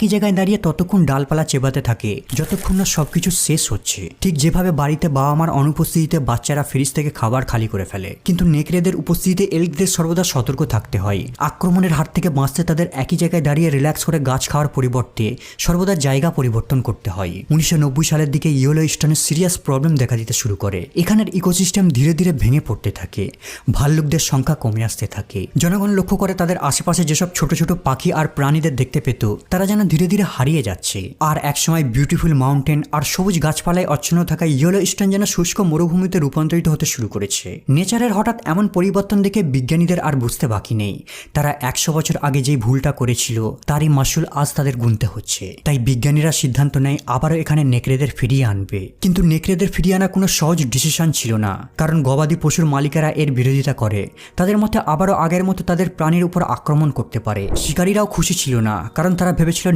একই জায়গায় দাঁড়িয়ে ততক্ষণ ডালপালা চেবাতে থাকে যতক্ষণ না সবকিছু শেষ হচ্ছে। ঠিক যেভাবে বাড়িতে বাবা মার অনুপস্থিতিতে বাচ্চারা ফ্রিজ থেকে খাবার খালি করে ফেলে, কিন্তু নেকড়েদের উপস্থিতিতে এলকদের সর্বদা সতর্ক থাকতে হয়। আক্রমণের হাত থেকে বাঁচতে তাদের একই জায়গায় দাঁড়িয়ে রিল্যাক্স করে গাছ খাওয়ার পরিবর্তে সর্বদা জায়গা পরিবর্তন করতে হয়। 1990 সালের দিকে ইয়েলোস্টোনে সিরিয়াস প্রবলেম দেখা দিতে শুরু করে। এখানের ইকোসিস্টেম ধীরে ধীরে ভেঙে পড়তে থাকে, ভাল্লুকদের সংখ্যা কমে আসতে থাকে। জনগণ লক্ষ্য করে তাদের আশেপাশে যেসব ছোট ছোট পাখি আর প্রাণীদের দেখতে পেত তারা যেন ধীরে ধীরে হারিয়ে যাচ্ছে। আর একসময় বিউটিফুল মাউন্টেন আর সবুজ গাছপালায় আচ্ছন্ন থাকা ইয়েলোস্টোন যেন শুষ্ক মরুভূমিতে রূপান্তরিত হতে শুরু করেছে। নেচারের হঠাৎ এমন পরিবর্তন দেখে বিজ্ঞানীদের আর বুঝতে বাকি নেই তারা 100 বছর আগে যেই ভুলটা করেছিল তারই মাসুল আজ তাদের গুনতে হচ্ছে। তাই বিজ্ঞানীরা সিদ্ধান্ত নেয় আবারও এখানে নেকড়েদের ফিরিয়ে আনবে। কিন্তু নেকড়েদের ফিরিয়ে আনা কোনো সহজ ডিসিশন ছিল না, কারণ গবাদি পশুর মালিকেরা এর বিরোধিতা করে। তাদের মতে আবারও আগের মতো তাদের প্রাণীর উপর আক্রমণ করতে পারে। শিকারীরাও খুশি ছিল না, কারণ তারা ভেবেছিল